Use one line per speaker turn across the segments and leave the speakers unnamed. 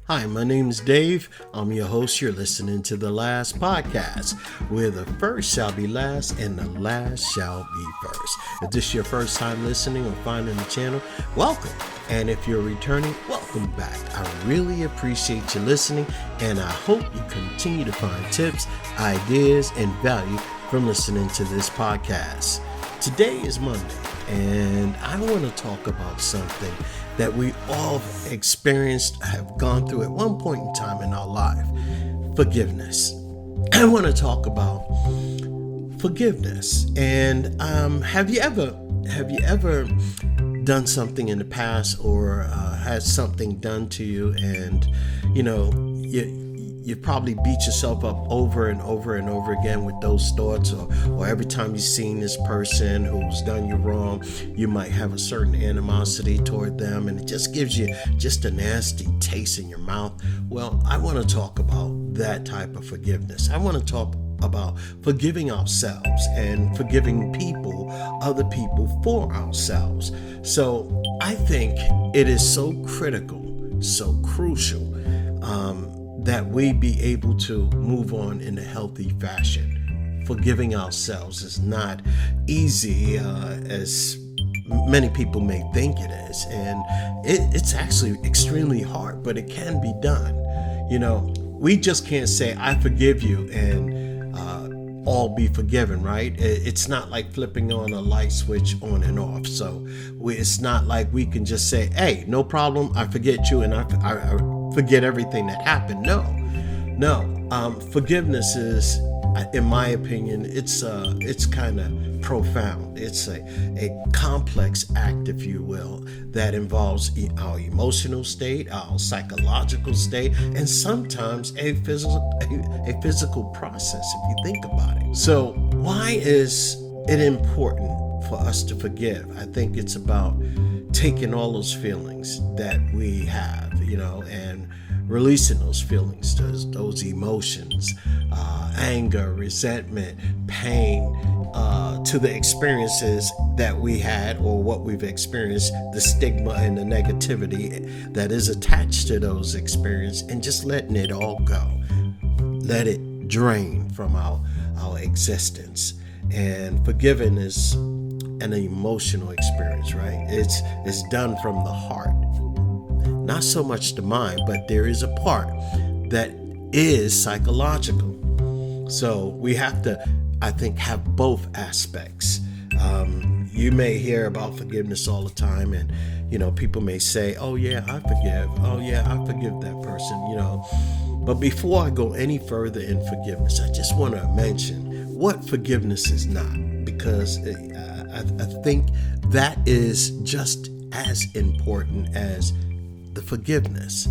Hi, my name is Dave. I'm your host. You're listening to The Last Podcast, where the first shall be last and the last shall be first. If this is your first time listening or finding the channel, welcome. And if you're returning, welcome back. I really appreciate you listening, and I hope you continue to find tips, ideas, and value from listening to this podcast. Today is Monday, and I want to talk about something that we all experienced, have gone through at one point in time in our life: forgiveness. I want to talk about forgiveness. And have you ever done something in the past, or had something done to you, and you probably beat yourself up over and over and over again with those thoughts, or every time you've seen this person who's done you wrong, you might have a certain animosity toward them, and it just gives you just a nasty taste in your mouth. Well, I want to talk about that type of forgiveness. I want to talk about forgiving ourselves and forgiving people, other people, for ourselves. So I think it is so critical, so crucial, that we be able to move on in a healthy fashion. Forgiving ourselves is not easy as many people may think it is, and it's actually extremely hard, but it can be done. We just can't say I forgive you and all be forgiven, right? It's not like flipping on a light switch on and off. So it's not like we can just say, hey, no problem, I forget you and I forget everything that happened. No. Forgiveness is, in my opinion, it's kind of profound. It's a complex act, if you will, that involves our emotional state, our psychological state, and sometimes a physical process, if you think about it. So why is it important for us to forgive? I think it's about taking all those feelings that we have, and releasing those feelings, those emotions, anger, resentment, pain, to the experiences that we had or what we've experienced, the stigma and the negativity that is attached to those experiences, and just letting it all go. Let it drain from our existence. And forgiving is an emotional experience, right? It's done from the heart. Not so much the mind, but there is a part that is psychological. So we have to, I think, have both aspects. You may hear about forgiveness all the time, and people may say, oh yeah, I forgive. Oh yeah, I forgive that person. But before I go any further in forgiveness, I just want to mention what forgiveness is not, because I think that is just as important as the forgiveness.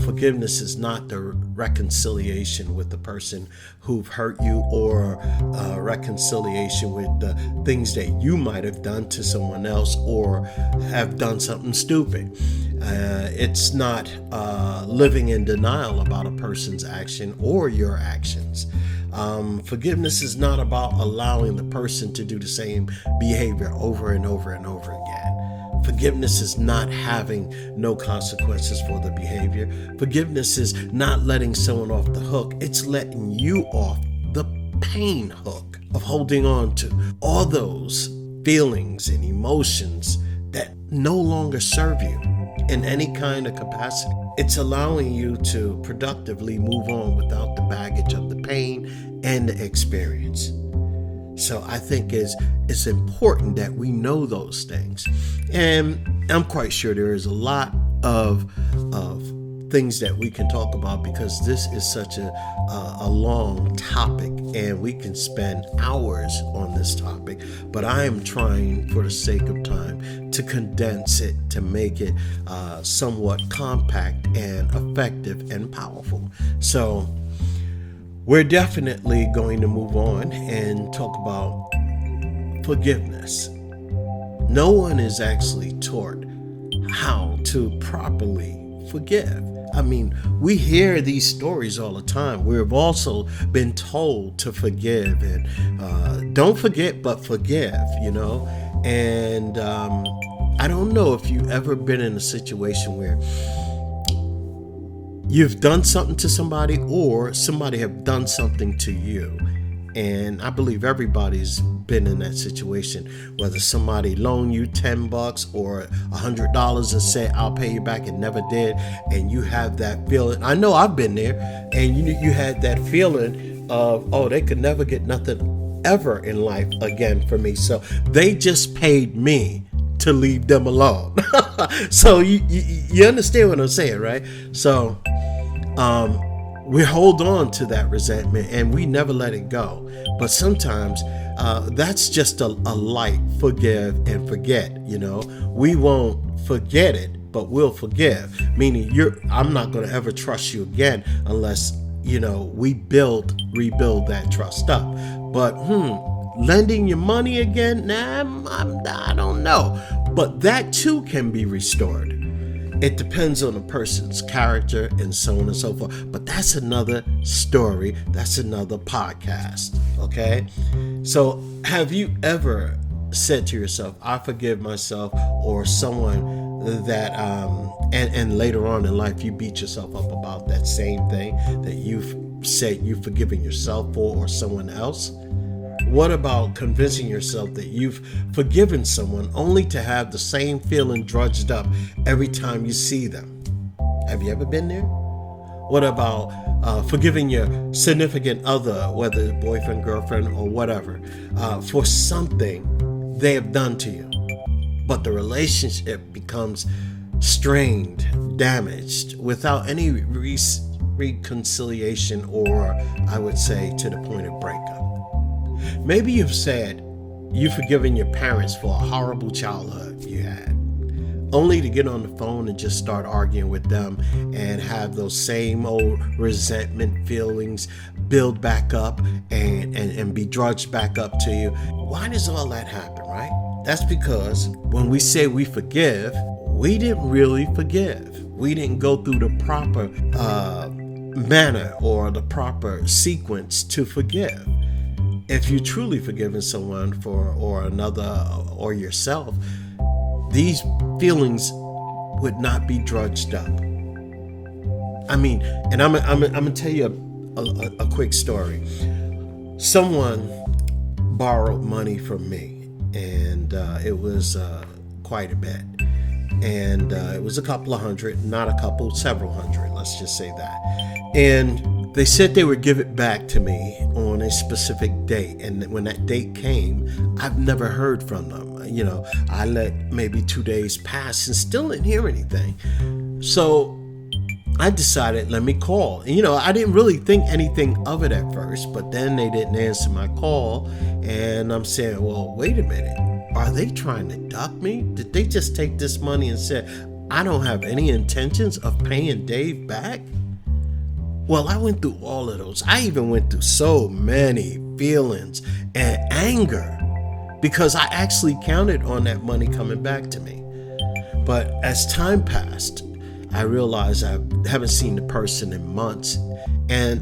Forgiveness is not the reconciliation with the person who've hurt you, or reconciliation with the things that you might have done to someone else or have done something stupid. It's not living in denial about a person's action or your actions. Forgiveness is not about allowing the person to do the same behavior over and over and over again. Forgiveness is not having no consequences for the behavior. Forgiveness is not letting someone off the hook. It's letting you off the pain hook of holding on to all those feelings and emotions that no longer serve you in any kind of capacity. It's allowing you to productively move on without the baggage of the pain and the experience. So I think it's important that we know those things. And I'm quite sure there is a lot of things that we can talk about, because this is such a long topic, and we can spend hours on this topic. But I am trying, for the sake of time, to condense it, to make it somewhat compact and effective and powerful. So we're definitely going to move on and talk about forgiveness. No one is actually taught how to properly forgive. I mean, we hear these stories all the time. We've also been told to forgive and don't forget, but forgive, And I don't know if you've ever been in a situation where you've done something to somebody or somebody have done something to you. And I believe everybody's been in that situation, whether somebody loaned you $10 or $100 and said, I'll pay you back, and never did. And you have that feeling. I know I've been there, and you had that feeling of, oh, they could never get nothing ever in life again for me. So they just paid me to leave them alone. So you understand what I'm saying, right? So we hold on to that resentment and we never let it go. But sometimes that's just a light forgive and forget. We won't forget it, but we'll forgive. Meaning I'm not going to ever trust you again unless we rebuild that trust up. But lending your money again, I don't know. But that too can be restored. It depends on the person's character and so on and so forth. But that's another story. That's another podcast. Okay? So have you ever said to yourself, I forgive myself, or someone that, and later on in life, you beat yourself up about that same thing that you've said you've forgiven yourself for or someone else? What about convincing yourself that you've forgiven someone only to have the same feeling drudged up every time you see them? Have you ever been there? What about forgiving your significant other, whether boyfriend, girlfriend, or whatever, for something they have done to you, but the relationship becomes strained, damaged, without any reconciliation, or I would say to the point of breakup? Maybe you've said you've forgiven your parents for a horrible childhood you had, only to get on the phone and just start arguing with them and have those same old resentment feelings build back up and be drudged back up to you. Why does all that happen, right? That's because when we say we forgive, we didn't really forgive. We didn't go through the proper manner or the proper sequence to forgive. If you truly forgiven someone or another or yourself, these feelings would not be drudged up. I mean, and I'm gonna tell you a quick story. Someone borrowed money from me, and it was quite a bit. And it was a couple of hundred, not a couple, several hundred, let's just say that. And they said they would give it back to me on a specific date. And when that date came, I've never heard from them. I let maybe 2 days pass and still didn't hear anything. So I decided, let me call. And, I didn't really think anything of it at first, but then they didn't answer my call. And I'm saying, well, wait a minute. Are they trying to duck me? Did they just take this money and say, I don't have any intentions of paying Dave back? Well, I went through all of those. I even went through so many feelings and anger because I actually counted on that money coming back to me. But as time passed, I realized I haven't seen the person in months. And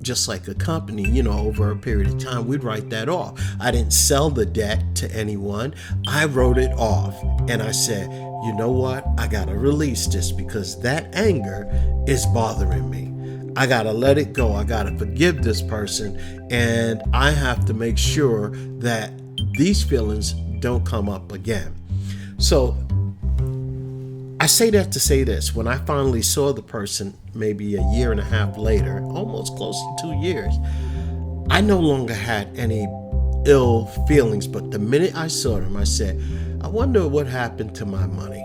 just like a company, over a period of time, we'd write that off. I didn't sell the debt to anyone. I wrote it off. And I said, you know what? I got to release this because that anger is bothering me. I got to let it go. I got to forgive this person. And I have to make sure that these feelings don't come up again. So I say that to say this. When I finally saw the person, maybe a year and a half later, almost close to 2 years, I no longer had any ill feelings. But the minute I saw them, I said, I wonder what happened to my money.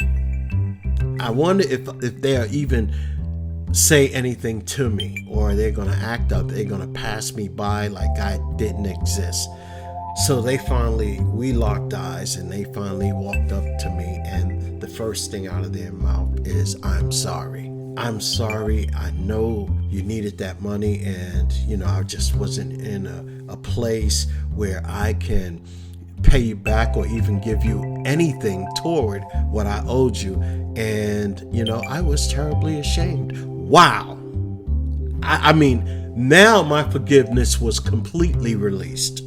I wonder if they'll even say anything to me, or they're going to act up. They're going to pass me by like I didn't exist. So we locked eyes, and they finally walked up to me, and the first thing out of their mouth is, I'm sorry. I'm sorry. I know you needed that money, and, I just wasn't in a place where I can pay you back or even give you anything toward what I owed you. And, I was terribly ashamed. Wow. I mean, now my forgiveness was completely released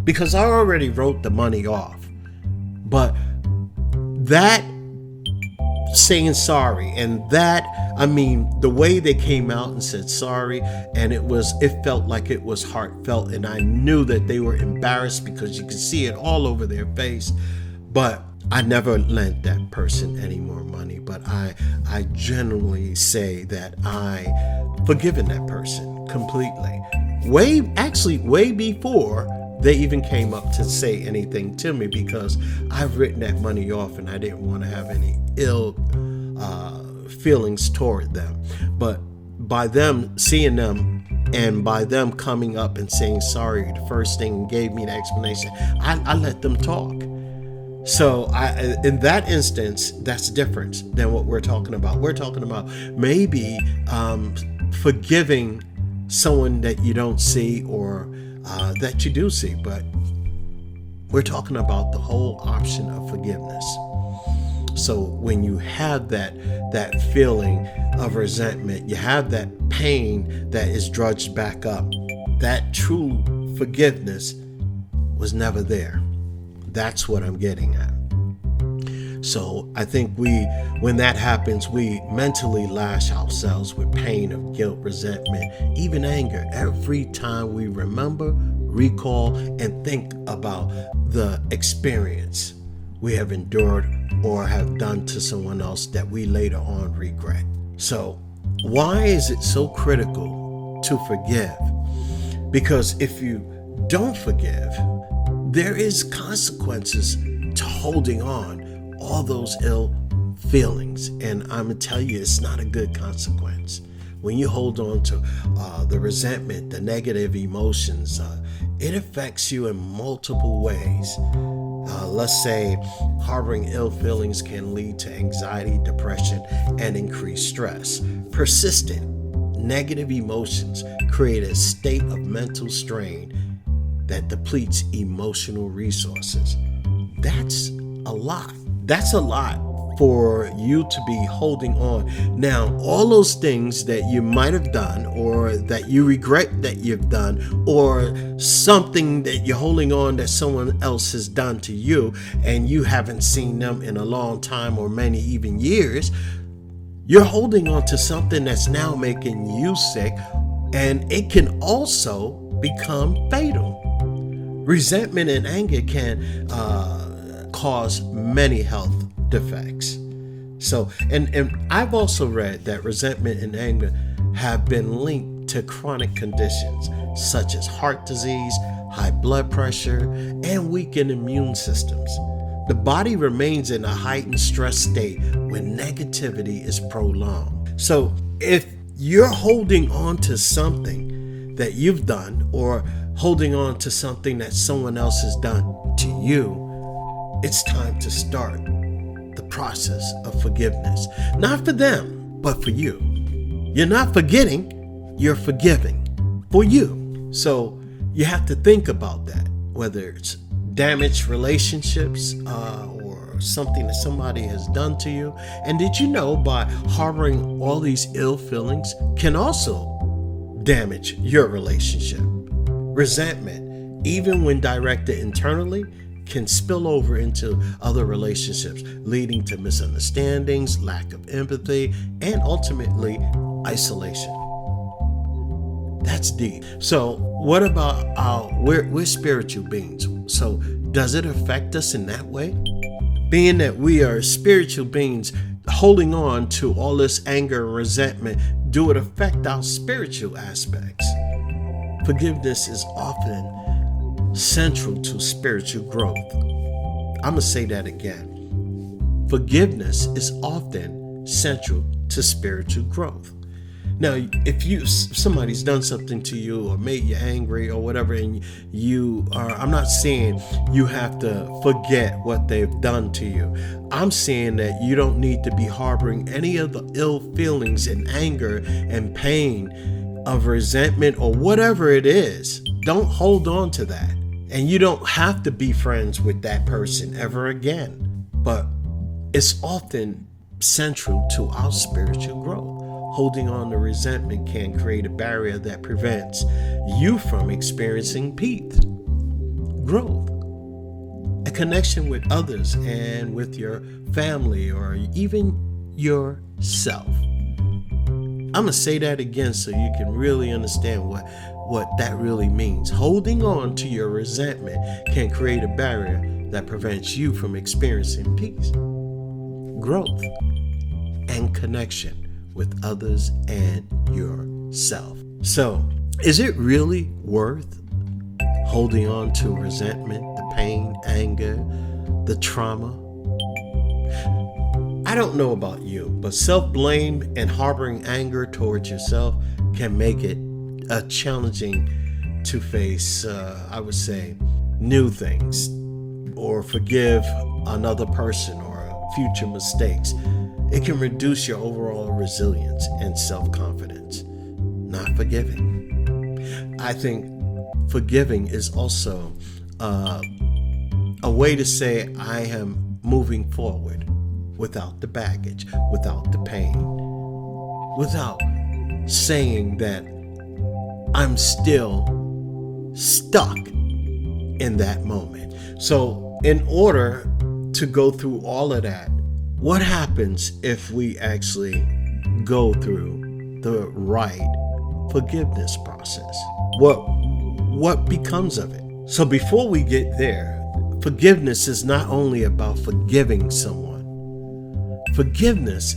because I already wrote the money off. But that saying sorry. And that, I mean, the way they came out and said sorry, and it felt like it was heartfelt, and I knew that they were embarrassed because you could see it all over their face. But I never lent that person any more money, but I genuinely say that I forgiven that person completely. Way before they even came up to say anything to me, because I've written that money off and I didn't want to have any ill feelings toward them. But by them seeing them and by them coming up and saying sorry, the first thing and gave me the explanation, I let them talk. So in that instance, that's different than what we're talking about. We're talking about maybe forgiving someone that you don't see or that you do see, but we're talking about the whole option of forgiveness. So when you have that feeling of resentment, you have that pain that is drudged back up, that true forgiveness was never there. That's what I'm getting at. So I think when that happens, we mentally lash ourselves with pain of guilt, resentment, even anger every time we remember, recall, and think about the experience we have endured or have done to someone else that we later on regret. So why is it so critical to forgive? Because if you don't forgive, there is consequences to holding on all those ill feelings, and I'm gonna tell you, it's not a good consequence. When you hold on to the resentment, the negative emotions, it affects you in multiple ways. Let's say harboring ill feelings can lead to anxiety, depression, and increased stress. Persistent negative emotions create a state of mental strain that depletes emotional resources. That's a lot. That's a lot for you to be holding on. Now, all those things that you might have done or that you regret that you've done, or something that you're holding on that someone else has done to you and you haven't seen them in a long time or many even years, you're holding on to something that's now making you sick, and it can also become fatal. Resentment and anger can cause many health defects. So, and I've also read that resentment and anger have been linked to chronic conditions such as heart disease, high blood pressure, and weakened immune systems. The body remains in a heightened stress state when negativity is prolonged. So, if you're holding on to something that you've done, or holding on to something that someone else has done to you, it's time to start the process of forgiveness. Not for them, but for you. You're not forgetting, you're forgiving for you. So you have to think about that, whether it's damaged relationships or something that somebody has done to you. And did you know by harboring all these ill feelings can also damage your relationship? Resentment, even when directed internally, can spill over into other relationships, leading to misunderstandings, lack of empathy, and ultimately isolation. That's deep. So what about we're spiritual beings. So does it affect us in that way? Being that we are spiritual beings, holding on to all this anger and resentment, do it affect our spiritual aspects? Forgiveness is often central to spiritual growth. I'm going to say that again. Forgiveness is often central to spiritual growth. Now, if somebody's done something to you or made you angry or whatever, and I'm not saying you have to forget what they've done to you. I'm saying that you don't need to be harboring any of the ill feelings and anger and pain of resentment or whatever it is. Don't hold on to that. And you don't have to be friends with that person ever again. But it's often central to our spiritual growth. Holding on to resentment can create a barrier that prevents you from experiencing peace, growth, a connection with others and with your family or even yourself. I'm going to say that again so you can really understand what that really means. Holding on to your resentment can create a barrier that prevents you from experiencing peace, growth, and connection with others and yourself. So, is it really worth holding on to resentment, the pain, anger, the trauma? I don't know about you, but self-blame and harboring anger towards yourself can make it challenging to face, I would say, new things or forgive another person or future mistakes. It can reduce your overall resilience and self-confidence. Not forgiving. I think forgiving is also a way to say I am moving forward without the baggage, without the pain, without saying that I'm still stuck in that moment. So in order to go through all of that, what happens if we actually go through the right forgiveness process? What becomes of it? So before we get there, forgiveness is not only about forgiving someone. Forgiveness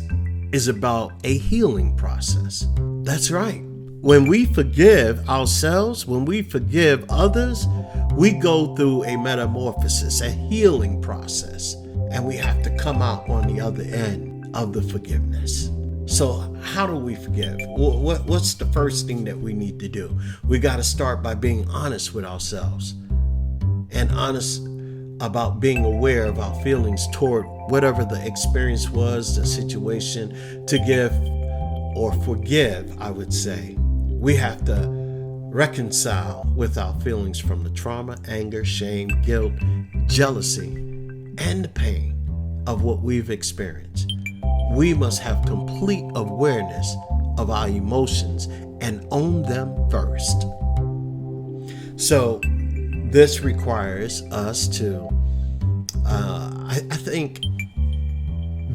is about a healing process. That's right. When we forgive ourselves, when we forgive others, we go through a metamorphosis, a healing process, and we have to come out on the other end of the forgiveness. So how do we forgive? What's the first thing that we need to do? We got to start by being honest with ourselves and honest about being aware of our feelings toward whatever the experience was, the situation. To give or forgive, I would say, we have to reconcile with our feelings from the trauma, anger, shame, guilt, jealousy, and the pain of what we've experienced. We must have complete awareness of our emotions and own them first. So this requires us to, I think,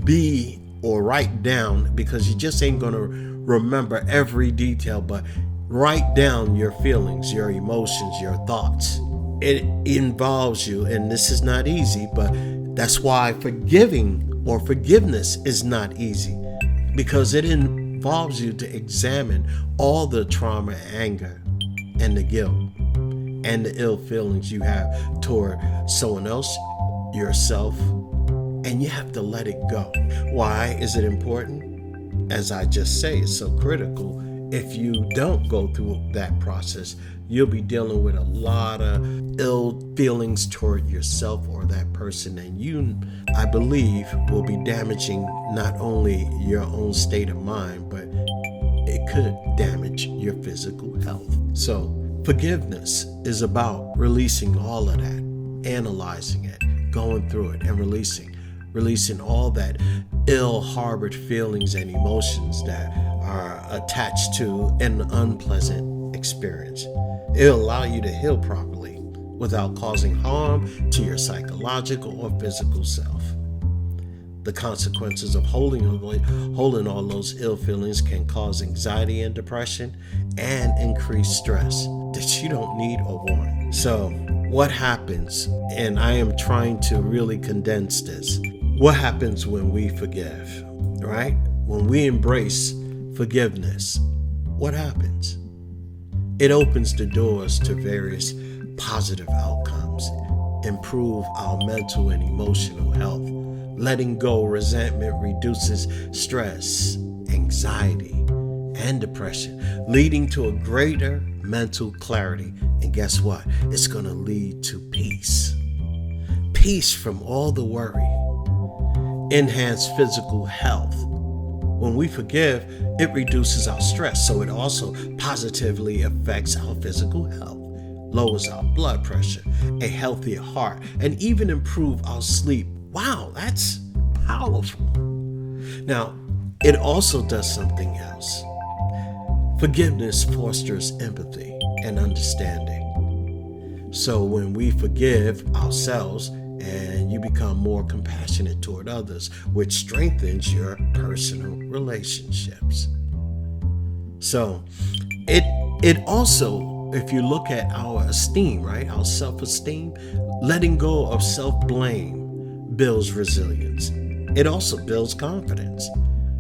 be or write down, because you just ain't going to remember every detail, but write down your feelings, your emotions, your thoughts. It involves you, and this is not easy, but that's why forgiving or forgiveness is not easy, because it involves you to examine all the trauma, anger, and the guilt, and the ill feelings you have toward someone else, yourself, and you have to let it go. Why is it important? As I just say, it's so critical. If you don't go through that process, you'll be dealing with a lot of ill feelings toward yourself or that person, and you, I believe, will be damaging not only your own state of mind, but it could damage your physical health. So forgiveness is about releasing all of that, analyzing it, going through it, and releasing all that ill harbored feelings and emotions that are attached to an unpleasant experience. It'll allow you to heal properly without causing harm to your psychological or physical self. The consequences of holding all those ill feelings can cause anxiety and depression and increase stress that you don't need or want. So what happens, and I am trying to really condense this, what happens when we forgive, right? When we embrace forgiveness, what happens? It opens the doors to various positive outcomes, improve our mental and emotional health. Letting go resentment reduces stress, anxiety, and depression, leading to a greater mental clarity. And guess what? It's going to lead to peace. Peace from all the worry. Enhanced physical health. When we forgive, it reduces our stress, so it also positively affects our physical health, lowers our blood pressure, a healthier heart, and even improve our sleep. Wow, that's powerful. Now, it also does something else. Forgiveness fosters empathy and understanding. So when we forgive ourselves, and you become more compassionate toward others, which strengthens your personal relationships. So it also, if you look at our esteem, right, our self-esteem, letting go of self-blame builds resilience. It also builds confidence.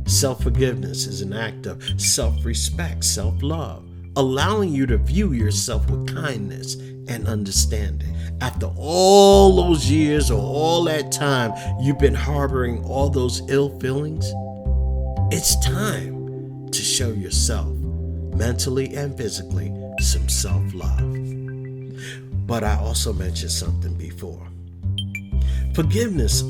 Self-forgiveness is an act of self-respect, self-love, allowing you to view yourself with kindness and understanding. After all those years or all that time you've been harboring all those ill feelings, it's time to show yourself, mentally and physically, some self-love. But I also mentioned something before. Forgiveness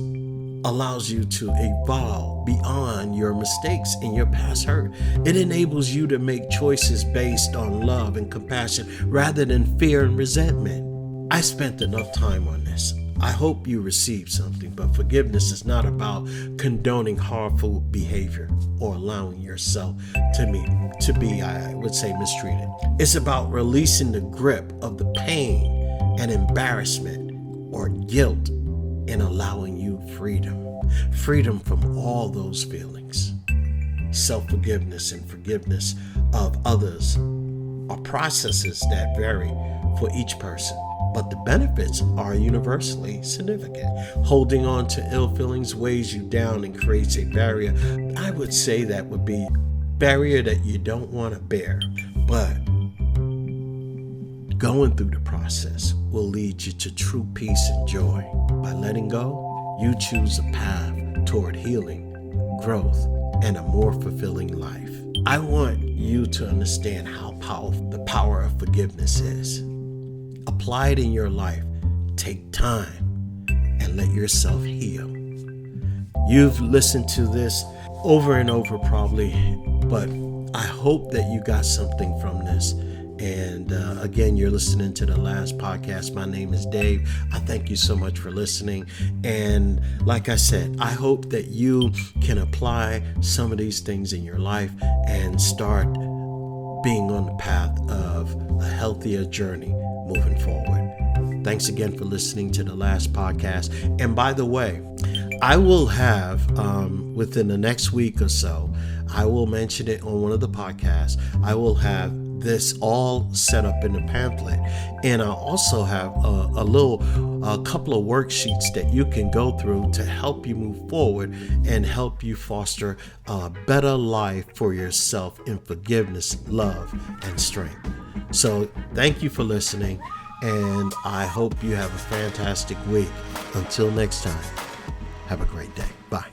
allows you to evolve beyond your mistakes and your past hurt. It enables you to make choices based on love and compassion rather than fear and resentment. I spent enough time on this. I hope you received something, but forgiveness is not about condoning harmful behavior or allowing yourself to be, I would say, mistreated. It's about releasing the grip of the pain and embarrassment or guilt and allowing you freedom from all those feelings. Self-forgiveness and forgiveness of others are processes that vary for each person, but the benefits are universally significant. Holding on to ill feelings weighs you down and creates a barrier. I would say that would be a barrier that you don't want to bear, but going through the process will lead you to true peace and joy. By letting go, you choose a path toward healing, growth, and a more fulfilling life. I want you to understand how powerful the power of forgiveness is. Apply it in your life. Take time and let yourself heal. You've listened to this over and over probably, but I hope that you got something from this. And again, you're listening to the last podcast. My name is Dave. I thank you so much for listening. And like I said, I hope that you can apply some of these things in your life and start being on the path of a healthier journey moving forward. Thanks again for listening to the last podcast. And by the way, I will have, within the next week or so, I will mention it on one of the podcasts. I will have this all set up in a pamphlet, and I also have a couple of worksheets that you can go through to help you move forward and help you foster a better life for yourself in forgiveness, love, and strength. So thank you for listening, and I hope you have a fantastic week. Until next time, have a great day. Bye.